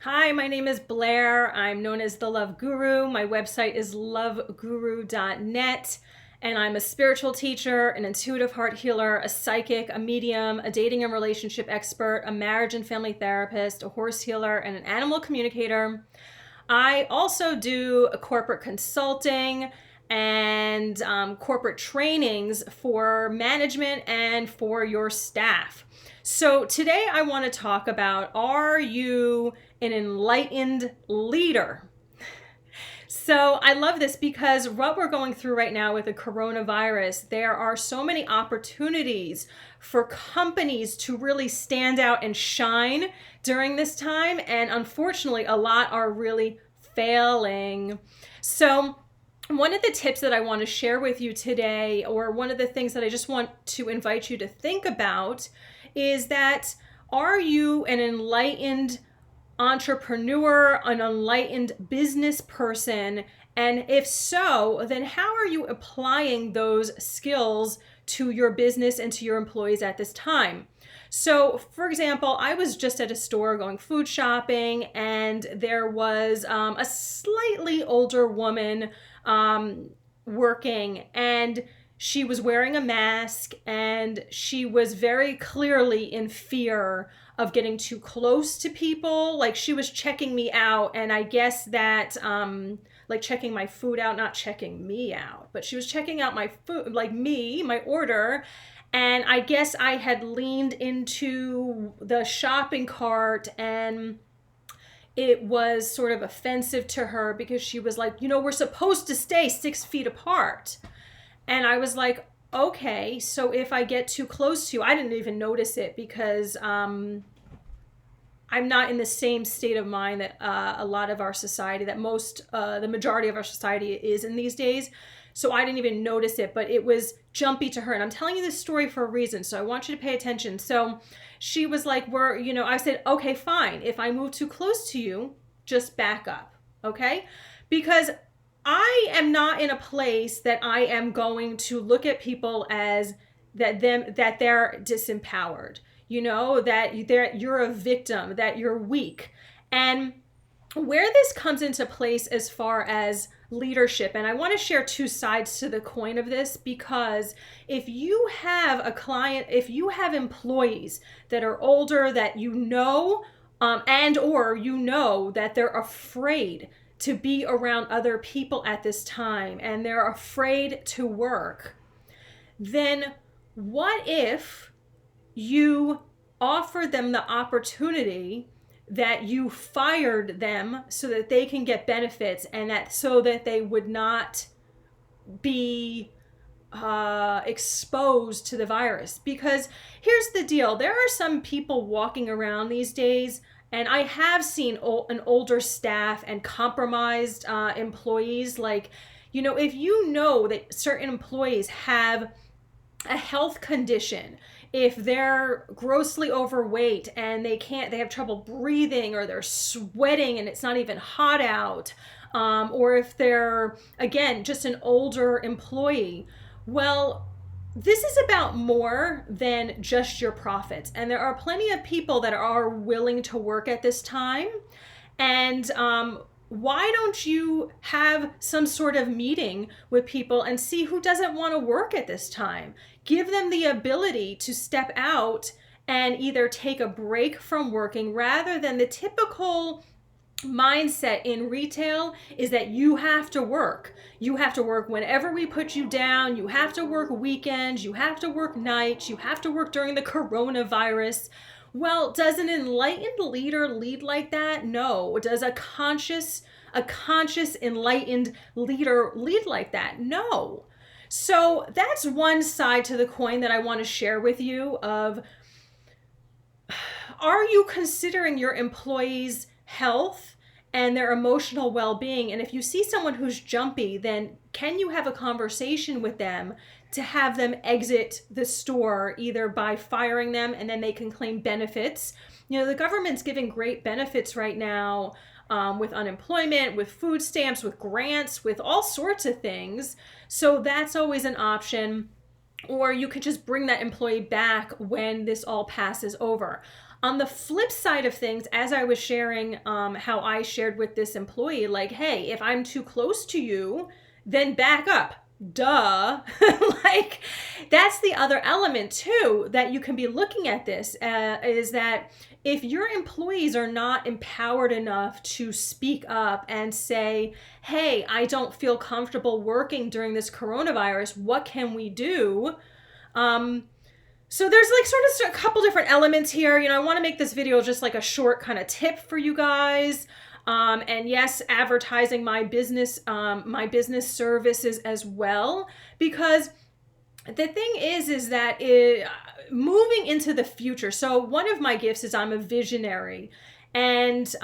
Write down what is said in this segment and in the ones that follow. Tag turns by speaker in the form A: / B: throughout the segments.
A: Hi, my name is Blaire. I'm known as the Love Guru. My website is loveguru.net. And I'm a spiritual teacher, an intuitive heart healer, a psychic, a medium, a dating and relationship expert, a marriage and family therapist, a horse healer, and an animal communicator. I also do corporate consulting and corporate trainings for management and for your staff. So today I want to talk about, are you an enlightened leader? So I love this because what we're going through right now with the coronavirus, there are so many opportunities for companies to really stand out and shine during this time. And unfortunately, a lot are really failing. So one of the tips that I want to share with you today, or one of the things that I just want to invite you to think about, is that are you an enlightened entrepreneur, an enlightened business person? And if so, then how are you applying those skills to your business and to your employees at this time? So, for example, I was just at a store going food shopping, and there was a slightly older woman working, and she was wearing a mask, and she was very clearly in fear of getting too close to people. Like, she was checking me out, and I guess that like checking my food out, not checking me out, but she was checking out my food, like me, my order. And I guess I had leaned into the shopping cart, and it was sort of offensive to her because she was like, we're supposed to stay 6 feet apart. And I was like, okay, so if I get too close to you, I didn't even notice it because I'm not in the same state of mind that a lot of our society, that the majority of our society is in these days. So I didn't even notice it, but it was jumpy to her. And I'm telling you this story for a reason, so I want you to pay attention. So she was like, I said, okay, fine. If I move too close to you, just back up, okay? Because I am not in a place that I am going to look at people as that they're disempowered, that you're a victim, that you're weak. And where this comes into place as far as leadership, and I want to share two sides to the coin of this, because if you have a client, if you have employees that are older, that and or that they're afraid to be around other people at this time, and they're afraid to work, then what if you offered them the opportunity that you fired them so that they can get benefits, and so that they would not be exposed to the virus? Because here's the deal, there are some people walking around these days, and I have seen an older staff and compromised employees. Like, if you know that certain employees have a health condition, if they're grossly overweight and they have trouble breathing, or they're sweating and it's not even hot out, or if they're, again, just an older employee, well, this is about more than just your profits. And there are plenty of people that are willing to work at this time. And why don't you have some sort of meeting with people and see who doesn't want to work at this time? Give them the ability to step out and either take a break from working, rather than the typical mindset in retail is that you have to work. You have to work whenever we put you down. You have to work weekends. You have to work nights. You have to work during the coronavirus. Well, does an enlightened leader lead like that? No. Does a conscious, enlightened leader lead like that? No. So that's one side to the coin that I want to share with you of, are you considering your employees' health and their emotional well-being? And if you see someone who's jumpy, then can you have a conversation with them to have them exit the store, either by firing them and then they can claim benefits? The government's giving great benefits right now, with unemployment, with food stamps, with grants, with all sorts of things. So that's always an option. Or you could just bring that employee back when this all passes over. On the flip side of things, as I was sharing how I shared with this employee, like, hey, if I'm too close to you, then back up. Duh. Like, that's the other element too that you can be looking at this is that if your employees are not empowered enough to speak up and say, hey, I don't feel comfortable working during this coronavirus, what can we do? So there's like sort of a couple different elements here. I want to make this video just like a short kind of tip for you guys. And yes, advertising my business services as well, because the thing is that moving into the future. So one of my gifts is I'm a visionary, and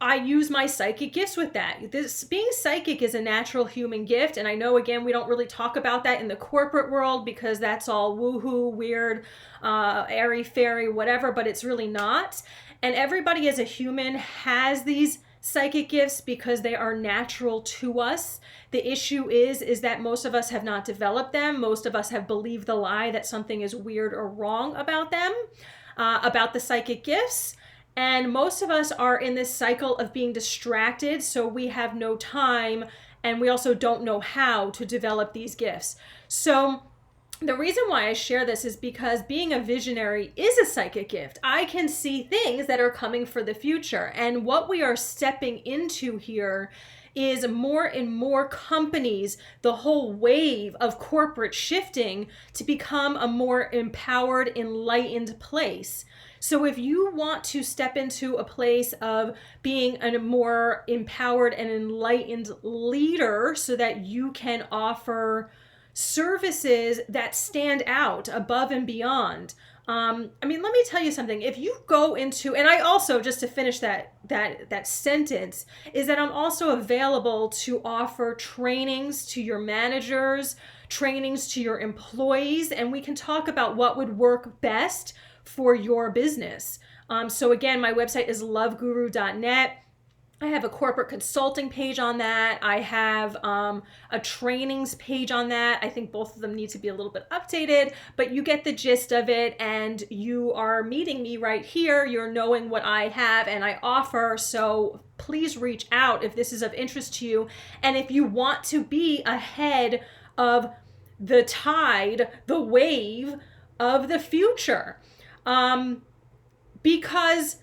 A: I use my psychic gifts with that. This being psychic is a natural human gift. And I know, again, we don't really talk about that in the corporate world because that's all woohoo, weird, airy fairy, whatever, but it's really not. And everybody as a human has these psychic gifts because they are natural to us. The issue is that most of us have not developed them. Most of us have believed the lie that something is weird or wrong about them, about the psychic gifts. And most of us are in this cycle of being distracted, so we have no time, and we also don't know how to develop these gifts. So the reason why I share this is because being a visionary is a psychic gift. I can see things that are coming for the future. And what we are stepping into here is more and more companies, the whole wave of corporate shifting to become a more empowered, enlightened place. So if you want to step into a place of being a more empowered and enlightened leader so that you can offer services that stand out above and beyond. Let me tell you something. If you go into, and I also, just to finish that sentence, is that I'm also available to offer trainings to your managers, trainings to your employees, and we can talk about what would work best for your business. So again, my website is loveguru.net. I have a corporate consulting page on that. I have a trainings page on that. I think both of them need to be a little bit updated, but you get the gist of it, and you are meeting me right here. You're knowing what I have and I offer. So please reach out if this is of interest to you. And if you want to be ahead of the tide, the wave of the future. Because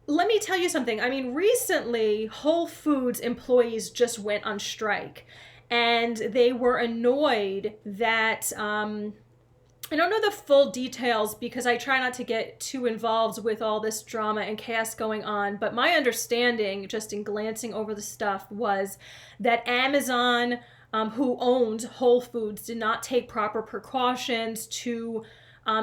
A: let me tell you something. Recently, Whole Foods employees just went on strike, and they were annoyed that, I don't know the full details because I try not to get too involved with all this drama and chaos going on, but my understanding, just in glancing over the stuff, was that Amazon, who owned Whole Foods, did not take proper precautions to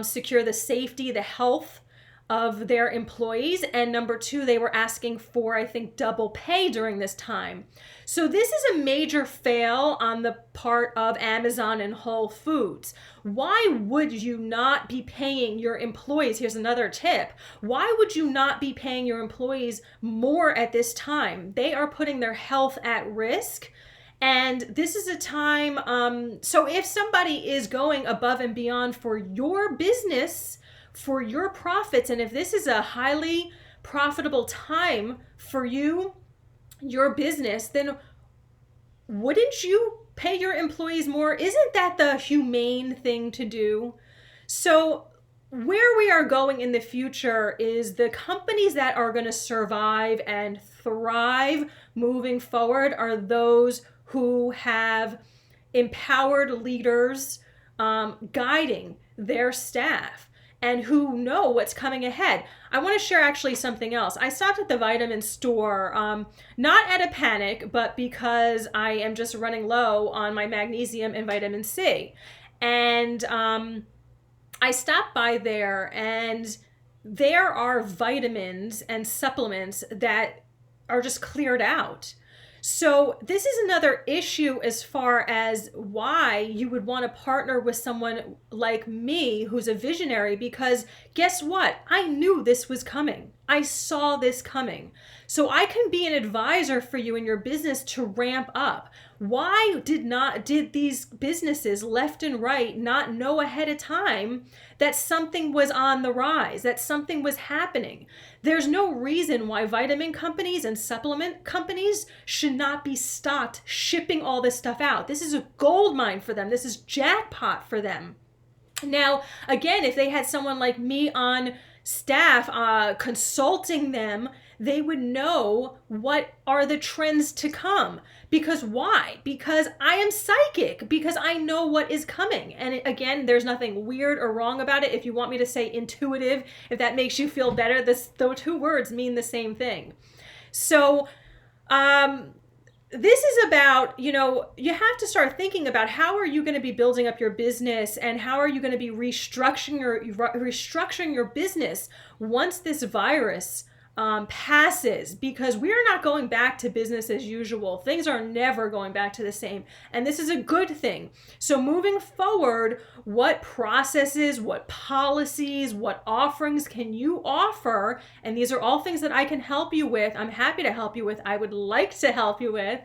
A: secure the safety, the health of their employees. And number two, they were asking for, I think, double pay during this time. So this is a major fail on the part of Amazon and Whole Foods. Why would you not be paying your employees? Here's another tip. Why would you not be paying your employees more at this time? They are putting their health at risk. And this is a time, so if somebody is going above and beyond for your business, for your profits, and if this is a highly profitable time for you, your business, then wouldn't you pay your employees more? Isn't that the humane thing to do? So where we are going in the future is the companies that are going to survive and thrive moving forward are those who have empowered leaders guiding their staff and who know what's coming ahead. I want to share actually something else. I stopped at the vitamin store, not out of panic, but because I am just running low on my magnesium and vitamin C. And I stopped by there, and there are vitamins and supplements that are just cleared out. So this is another issue as far as why you would want to partner with someone like me who's a visionary, because guess what? I knew this was coming. I saw this coming. So I can be an advisor for you in your business to ramp up. Why did these businesses left and right not know ahead of time that something was on the rise, that something was happening. There's no reason why vitamin companies and supplement companies should not be stocked shipping all this stuff out. This is a gold mine for them. This is jackpot for them. Now, again, if they had someone like me on staff consulting them, they would know what are the trends to come. Because why? Because I am psychic, because I know what is coming. And again, there's nothing weird or wrong about it. If you want me to say intuitive, if that makes you feel better, those two words mean the same thing. So, this is about, you have to start thinking about how are you going to be building up your business, and how are you going to be restructuring your business once this virus passes, because we are not going back to business as usual. Things are never going back to the same. And this is a good thing. So moving forward, what processes, what policies, what offerings can you offer? And these are all things that I can help you with. I'm happy to help you with. I would like to help you with.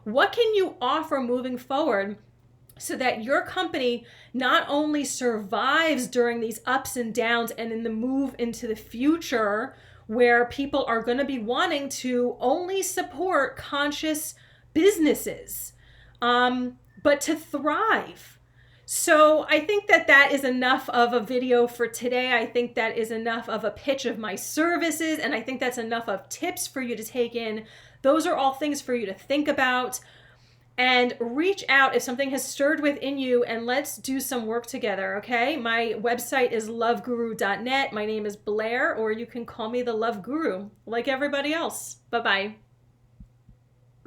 A: What can you offer moving forward so that your company not only survives during these ups and downs and in the move into the future, where people are going to be wanting to only support conscious businesses, but to thrive. So I think that is enough of a video for today. I think that is enough of a pitch of my services, and I think that's enough of tips for you to take in. Those are all things for you to think about. And reach out if something has stirred within you, and let's do some work together, okay? My website is loveguru.net. My name is Blaire, or you can call me the Love Guru, like everybody else. Bye-bye.